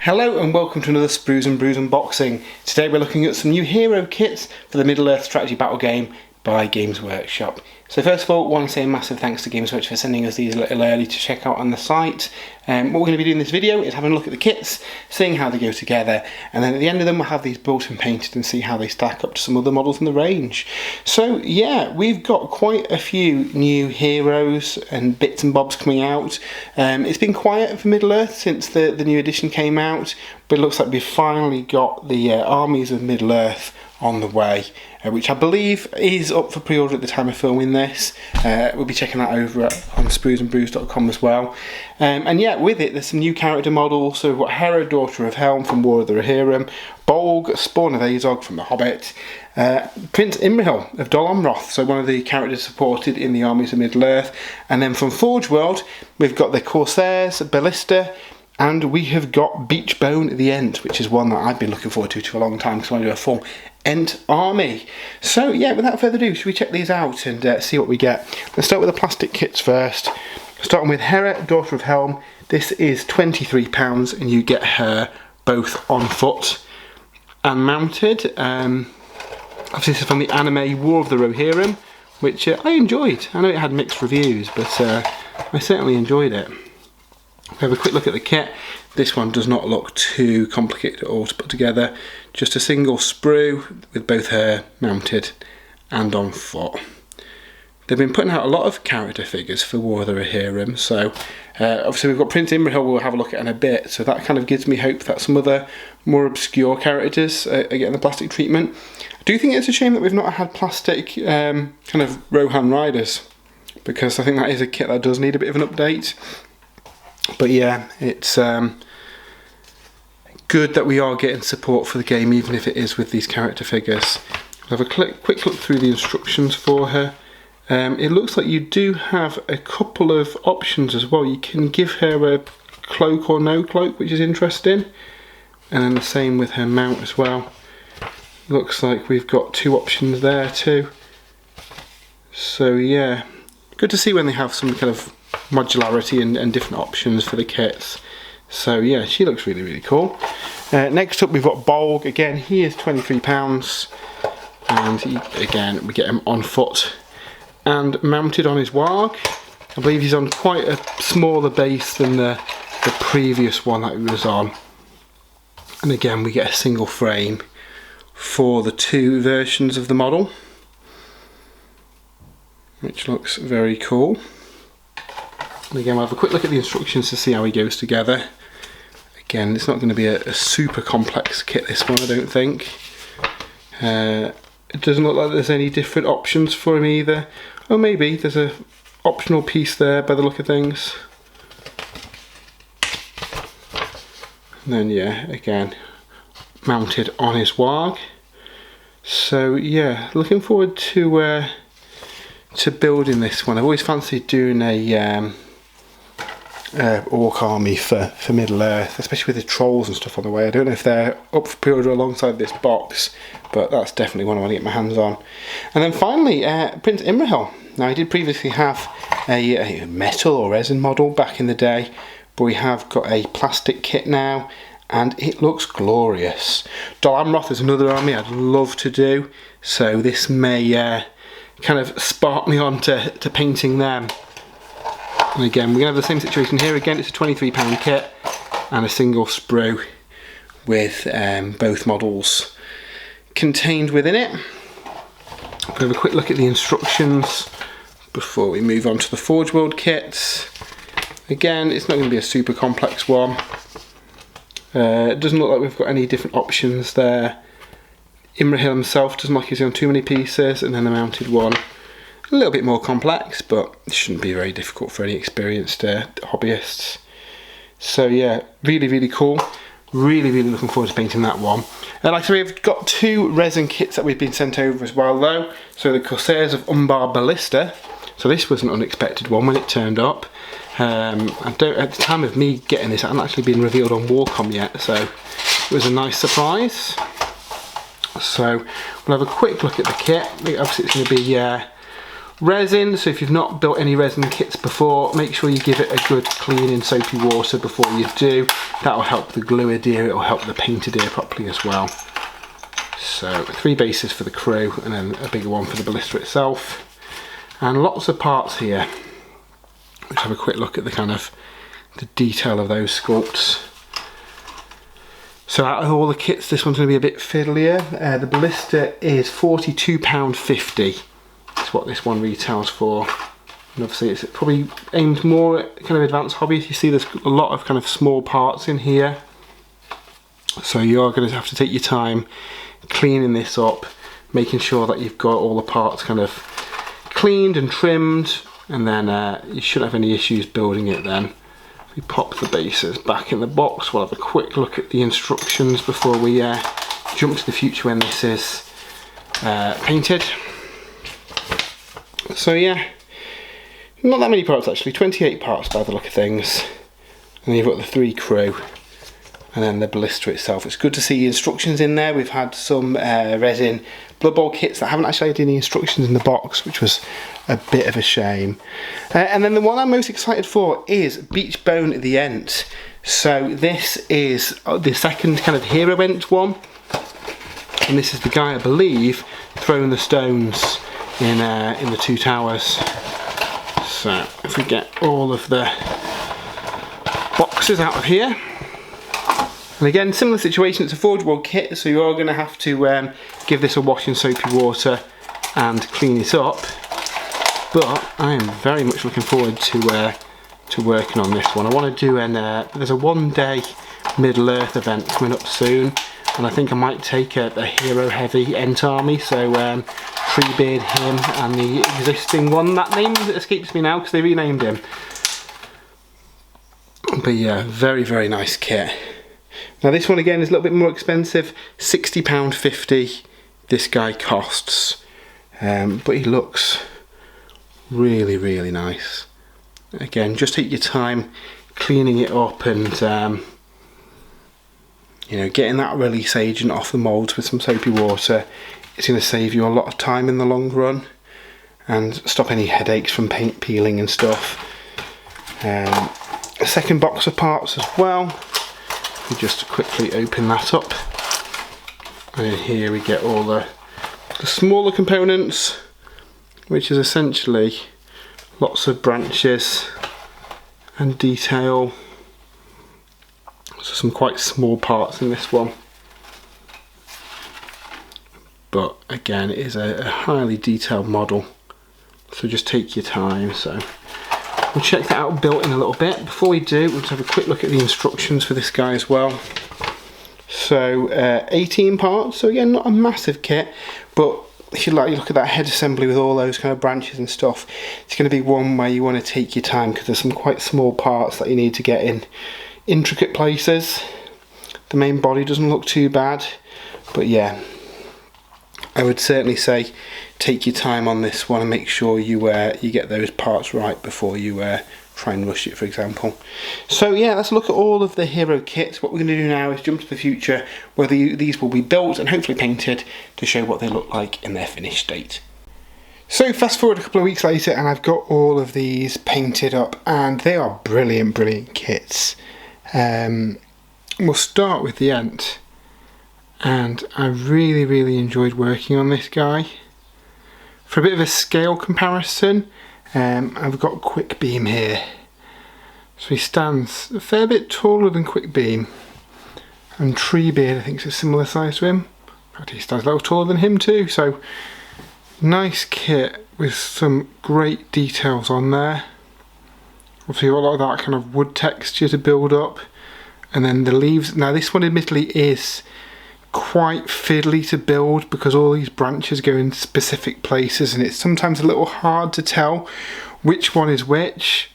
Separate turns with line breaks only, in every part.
Hello and welcome to another Sprues and Brews unboxing. Today we're looking at some new hero kits for the Middle-Earth strategy battle game by Games Workshop. So first of all, I want to say a massive thanks to Games Workshop for sending us these a little early to check out on the site. What we're going to be doing in this video is having a look at the kits, seeing how they go together, and then at the end of them we'll have these built and painted and see how they stack up to some other models in the range. So yeah, we've got quite a few new heroes and bits and bobs coming out. It's been quiet for Middle-Earth since the new edition came out, but it looks like we've finally got the Armies of Middle-Earth on the way, which I believe is up for pre-order at the time of filming this. We'll be checking that over on spruesandbrews.com as well. And yeah, with it there's some new character models. So we've got Hera, daughter of Helm from War of the Rohirrim, Bolg, spawn of Azog from The Hobbit, Prince Imrahil of Dol Amroth, so one of the characters supported in the Armies of Middle-Earth. And then from Forge World we've got the Corsairs, Ballista, and we have got Beechbone the Ent, which is one that I've been looking forward to for a long time because I want to do a full Ent army. So yeah, without further ado, should we check these out and see what we get? Let's start with the plastic kits first. Starting with Hera, daughter of Helm. This is £23 and you get her both on foot and mounted. Obviously this is from the anime War of the Rohirrim, which I enjoyed. I know it had mixed reviews, but I certainly enjoyed it. We have a quick look at the kit. This one does not look too complicated at all to put together. Just a single sprue with both her mounted and on foot. They've been putting out a lot of character figures for War of the Rohirrim, so obviously we've got Prince Imrahil we'll have a lokind of bit, so that kind of gives me hope that some other more obscure characters are getting the plastic treatment. I do think it's a shame that we've not had plastic kind of Rohan riders, because I think that is a kit that does need a bit of an update. But yeah, it's good that we are getting support for the game, even if it is with these character figures. I'll have a quick look through the instructions for her. It looks like you do have a couple of options as well. You can give her a cloak or no cloak, which is interesting. And then the same with her mount as well. Looks like we've got two options there too. So yeah, good to see when they have some kind of modularity and different options for the kits. So yeah, she looks really cool. Next up we've got Bolg. Again, he is £23 and again we get him on foot and mounted on his warg. I believe he's on quite a smaller base than the previous one that he was on, and again we get a single frame for the two versions of the model, which looks very cool. And again, we'll have a quick look at the instructions to see how he goes together. Again, it's not going to be a super complex kit, this one, I don't think. It doesn't look like there's any different options for him either. Oh, maybe there's a optional piece there by the look of things. And then yeah, again, mounted on his warg. So yeah, looking forward to building this one. I've always fancied doing a orc army for Middle-Earth, especially with the trolls and stuff on the way. I don't know if they're up for pre-order alongside this box, but that's definitely one I want to get my hands on. And then finally, Prince Imrahil. Now, I did previously have a metal or resin model back in the day, but we have got a plastic kit now, and it looks glorious. Dol Amroth is another army I'd love to do, so this may kind of spark me on to painting them. And again, we're going to have the same situation here. Again, it's a £23 kit and a single sprue with both models contained within it. We'll have a quick look at the instructions before we move on to the Forge World kits. Again, it's not going to be a super complex one. It doesn't look like we've got any different options there. Imrahil himself doesn't like he's on too many pieces, and then the mounted one. A little bit more complex, but it shouldn't be very difficult for any experienced hobbyists. So yeah, really cool. Really looking forward to painting that one. Like I said, we've got two resin kits that we've been sent over as well though. So the Corsairs of Umbar Ballista. So this was an unexpected one when it turned up. At the time of me getting this, it hadn't actually been revealed on Warcom yet, so it was a nice surprise. So we'll have a quick look at the kit. Obviously it's going to be resin, so if you've not built any resin kits before, make sure you give it a good clean in soapy water before you do. That will help the glue adhere, it will help the paint adhere properly as well. So 3 bases for the crew and then a bigger one for the ballista itself. And lots of parts here. Let's have a quick look at the kind of the detail of those sculpts. So out of all the kits, this one's going to be a bit fiddlier. The ballista is £42.50. That's what this one retails for. And obviously it's probably aimed more at kind of advanced hobbies. You see there's a lot of kind of small parts in here. So you're going to have to take your time cleaning this up, making sure that you've got all the parts kind of cleaned and trimmed, and then you shouldn't have any issues building it then. We pop the bases back in the box. We'll have a quick look at the instructions before we jump to the future when this is painted. So yeah, not that many parts actually, 28 parts by the look of things. And you've got the 3 crew and then the ballista itself. It's good to see instructions in there. We've had some resin Blood Bowl kits that haven't actually had any instructions in the box, which was a bit of a shame. And then the one I'm most excited for is Beechbone the Ent. So this is the second kind of Hera Ent one, and this is the guy, I believe, throwing the stones in the 2 towers. So if we get all of the boxes out of here. And again, similar situation, it's a Forge World kit, so you are going to have to give this a wash in soapy water and clean it up. But I am very much looking forward to working on this one. I want to do there's a 1-day Middle-Earth event coming up soon, and I think I might take a hero heavy Ent army, so Treebeard, him, and the existing one. That name escapes me now because they renamed him. But yeah, very, very nice kit. Now this one again is a little bit more expensive, £60.50 this guy costs, but he looks really, really nice. Again, just take your time cleaning it up and you know, getting that release agent off the moulds with some soapy water. It's going to save you a lot of time in the long run and stop any headaches from paint peeling and stuff. A second box of parts as well. We just quickly open that up, and in here we get all the smaller components, which is essentially lots of branches and detail. So some quite small parts in this one, but again it is a highly detailed model, so just take your time. So we'll check that out built in a little bit. Before we do, we'll just have a quick look at the instructions for this guy as well. So 18 parts, so again not a massive kit, but if you look at that head assembly with all those kind of branches and stuff, it's going to be one where you want to take your time because there's some quite small parts that you need to get in intricate places. The main body doesn't look too bad, but yeah, I would certainly say take your time on this one and make sure you get those parts right before you try and rush it, for example. So yeah, let's look at all of the hero kits. What we're going to do now is jump to the future where these will be built and hopefully painted to show what they look like in their finished state. So fast forward a couple of weeks later and I've got all of these painted up and they are brilliant, brilliant kits. We'll start with the Ent, and I really, really enjoyed working on this guy. For a bit of a scale comparison, I've got Quick Beam here. So he stands a fair bit taller than Quick Beam, and Treebeard I think is a similar size to him. In fact, he stands a little taller than him too. So nice kit with some great details on there. Obviously a lot of that kind of wood texture to build up, and then the leaves. Now this one admittedly is quite fiddly to build because all these branches go in specific places and it's sometimes a little hard to tell which one is which,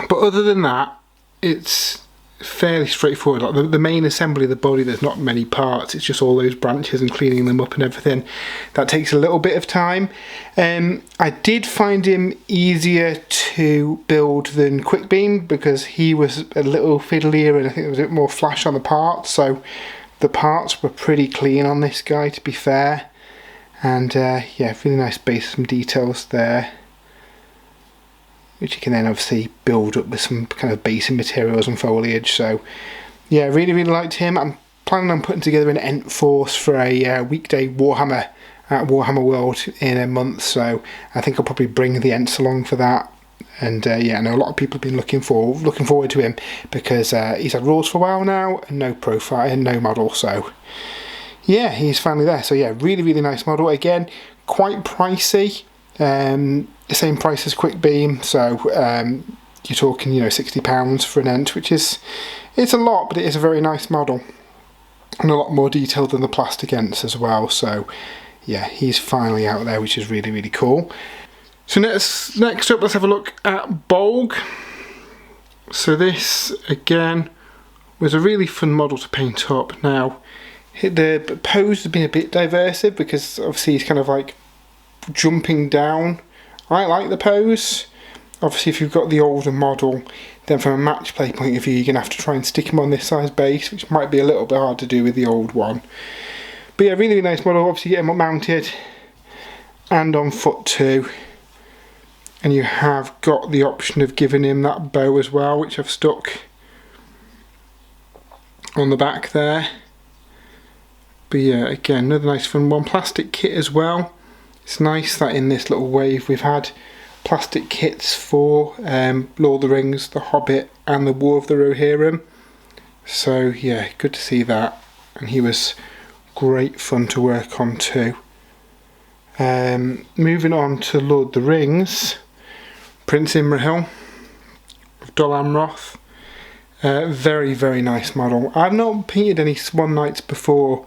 but other than that it's fairly straightforward. Like the main assembly of the body, there's not many parts, it's just all those branches and cleaning them up and everything. That takes a little bit of time. I did find him easier to build than Quick Beam because he was a little fiddlier and I think there was a bit more flash on the parts, so the parts were pretty clean on this guy, to be fair. And yeah, really nice base, some details there, which you can then obviously build up with some kind of basic materials and foliage. So yeah, really liked him. I'm planning on putting together an Ent force for a weekday Warhammer at Warhammer World in a month, so I think I'll probably bring the Ents along for that. And yeah, I know a lot of people have been looking forward to him, because he's had rules for a while now and no profile and no model, so yeah, he's finally there. So yeah, really nice model. Again, quite pricey, the same price as Quick Beam, so you're talking, you know, £60 for an Ent, which is, it's a lot, but it is a very nice model and a lot more detailed than the plastic Ents as well. So yeah, he's finally out there, which is really cool. So next up, let's have a look at Bolg. So this again was a really fun model to paint up. Now the pose has been a bit diversive, because obviously he's kind of like jumping down. I like the pose. Obviously if you've got the older model, then from a match play point of view, you're going to have to try and stick him on this size base, which might be a little bit hard to do with the old one. But yeah, really nice model. Obviously get him mounted and on foot too. And you have got the option of giving him that bow as well, which I've stuck on the back there. But yeah, again, another nice fun one. Plastic kit as well. It's nice that in this little wave we've had plastic kits for Lord of the Rings, The Hobbit and the War of the Rohirrim. So yeah, good to see that. And he was great fun to work on too. Moving on to Lord of the Rings, Prince Imrahil of Dol Amroth. Very nice model. I've not painted any Swan Knights before,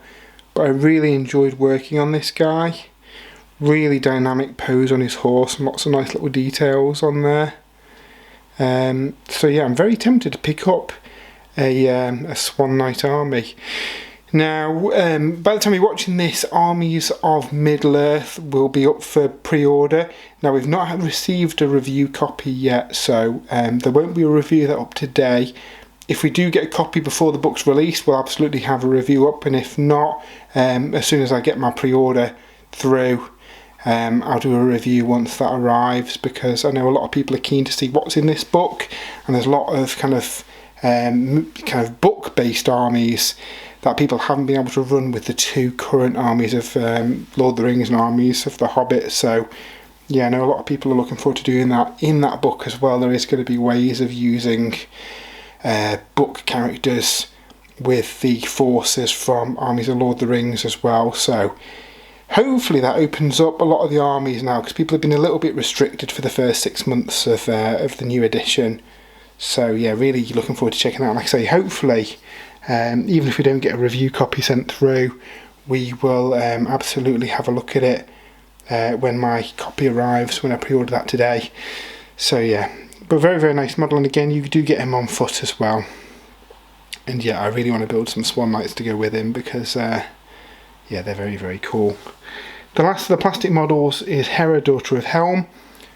but I really enjoyed working on this guy. Really dynamic pose on his horse and lots of nice little details on there. So yeah, I'm very tempted to pick up a Swan Knight army. Now, by the time you're watching this, Armies of Middle-Earth will be up for pre-order. Now, we've not received a review copy yet, so there won't be a review of that up today. If we do get a copy before the book's released, we'll absolutely have a review up, and if not, as soon as I get my pre-order through, I'll do a review once that arrives, because I know a lot of people are keen to see what's in this book, and there's a lot of kind of book-based armies that people haven't been able to run with the two current armies of Lord of the Rings and Armies of the Hobbit. So yeah, I know a lot of people are looking forward to doing that. In that book as well, there is going to be ways of using book characters with the forces from Armies of Lord of the Rings as well. So hopefully that opens up a lot of the armies now, because people have been a little bit restricted for the first 6 months of the new edition. So yeah, really looking forward to checking out. Like I say, hopefully, even if we don't get a review copy sent through, we will absolutely have a look at it when my copy arrives, when I pre-order that today. So yeah, but very nice model, and again, you do get him on foot as well. And yeah, I really want to build some Swan Knights to go with him, because yeah, they're very cool. The last of the plastic models is Hera, daughter of Helm.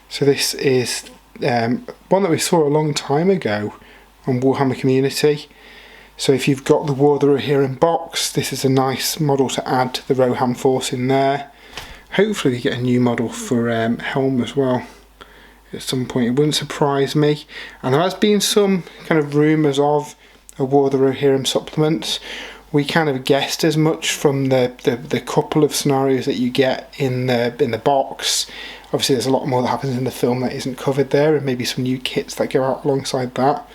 So this is one that we saw a long time ago on Warhammer Community. So if you've got the War of the Rohirrim box, this is a nice model to add to the Rohan force in there. Hopefully we get a new model for Helm as well at some point. It wouldn't surprise me. And there has been some kind of rumours of a War of the Rohirrim supplement. We kind of guessed as much from the couple of scenarios that you get in the box. Obviously there's a lot more that happens in the film that isn't covered there, and maybe some new kits that go out alongside that.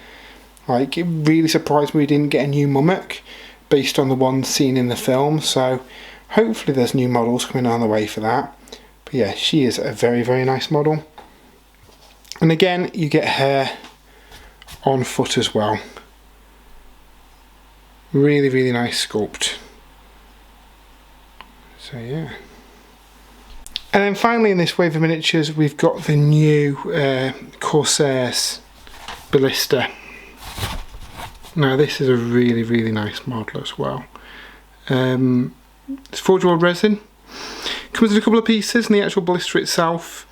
Like, it really surprised me we didn't get a new Mummock based on the ones seen in the film, so hopefully there's new models coming on the way for that. But yeah, she is a very nice model. And again, you get her on foot as well. Really nice sculpt. So yeah. And then finally in this wave of miniatures, we've got the new Corsairs Ballista. Now this is a really nice model as well. It's Forge World resin. Comes in a couple of pieces, and the actual Ballista itself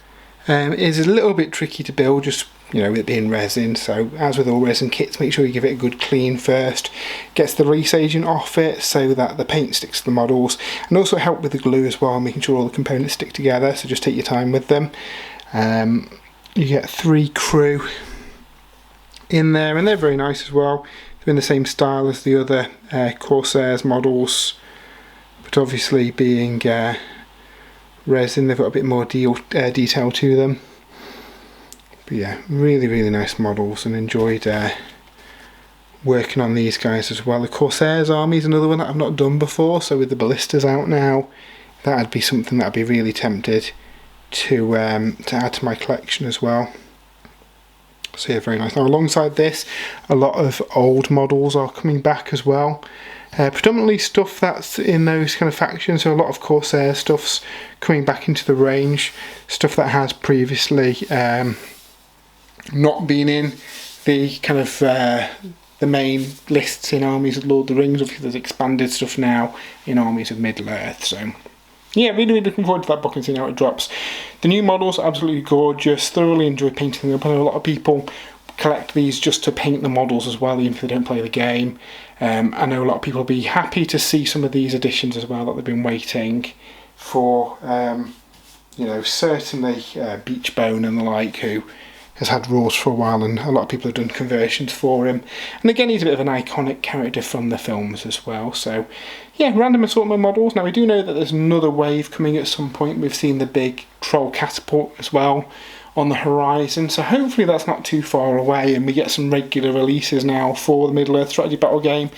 is a little bit tricky to build, just you know, with it being resin. So as with all resin kits, make sure you give it a good clean first. Gets the grease agent off it so that the paint sticks to the models, and also help with the glue as well, making sure all the components stick together. So just take your time with them. You get 3 crew in there, and they're very nice as well. They're in the same style as the other Corsairs models, but obviously being resin, they've got a bit more detail to them. But yeah, really nice models, and enjoyed working on these guys as well. The Corsairs army is another one that I've not done before, so with the Ballistas out now, that'd be something that I'd be really tempted to add to my collection as well. So yeah, very nice. Now alongside this, a lot of old models are coming back as well. Predominantly stuff that's in those kind of factions, so a lot of Corsair stuff's coming back into the range. Stuff that has previously not been in the kind of the main lists in Armies of Lord of the Rings. Obviously there's expanded stuff now in Armies of Middle-Earth, so yeah, really looking forward to that book and seeing how it drops. The new models are absolutely gorgeous, thoroughly enjoy painting them up. I know a lot of people collect these just to paint the models as well, even if they don't play the game. I know a lot of people will be happy to see some of these additions as well that they've been waiting for. You know, certainly Beechbone and the like, who has had rules for a while, and a lot of people have done conversions for him. And again, he's a bit of an iconic character from the films as well. So yeah, random assortment models. Now we do know that there's another wave coming at some point. We've seen the big troll catapult as well on the horizon, so hopefully that's not too far away and we get some regular releases now for the Middle-Earth strategy battle game.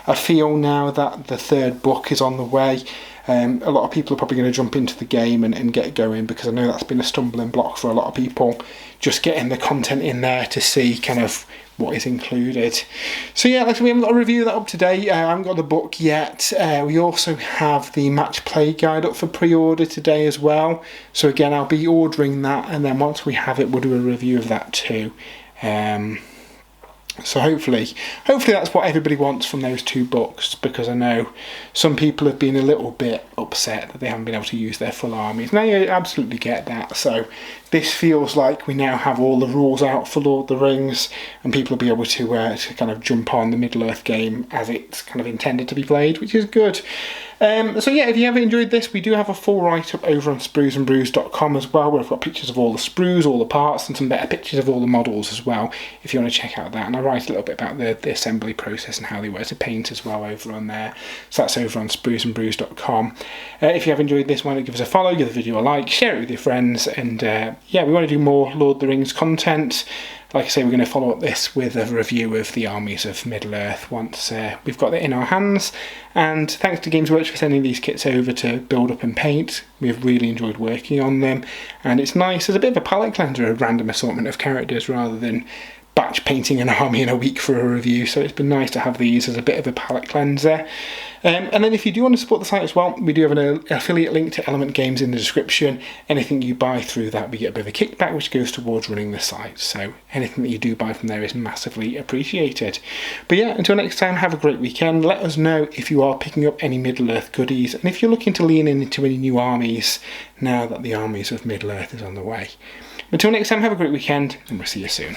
I feel now that the 3rd book is on the way. A lot of people are probably going to jump into the game and get going, because I know that's been a stumbling block for a lot of people, just getting the content in there to see kind of what is included. So yeah, like we haven't got a review of that up today. I haven't got the book yet. We also have the match play guide up for pre-order today as well. So again, I'll be ordering that, and then once we have it, we'll do a review of that too. So hopefully that's what everybody wants from those 2 books, because I know some people have been a little bit upset that they haven't been able to use their full armies. Now you absolutely get that. So this feels like we now have all the rules out for Lord of the Rings, and people will be able to kind of jump on the Middle-Earth game as it's kind of intended to be played, which is good. So yeah, if you have enjoyed this, we do have a full write-up over on spruesandbrews.com as well, where I've got pictures of all the sprues, all the parts, and some better pictures of all the models as well, if you want to check out that. And I write a little bit about the assembly process and how they work to paint as well over on there. So that's over on spruesandbrews.com. If you have enjoyed this, why not give us a follow, give the video a like, share it with your friends, and yeah, we want to do more Lord of the Rings content. Like I say, we're going to follow up this with a review of the Armies of Middle-Earth once we've got it in our hands. And thanks to Games Workshop for sending these kits over to build up and paint. We've really enjoyed working on them, and it's nice as a bit of a palette cleanser, a random assortment of characters rather than batch painting an army in a week for a review. So it's been nice to have these as a bit of a palette cleanser. And then if you do want to support the site as well, we do have an affiliate link to Element Games in the description. Anything you buy through that, we get a bit of a kickback, which goes towards running the site. So anything that you do buy from there is massively appreciated. But yeah, until next time, have a great weekend. Let us know if you are picking up any Middle-Earth goodies, and if you're looking to lean into any new armies now that the Armies of Middle-Earth is on the way. Until next time, have a great weekend, and we'll see you soon.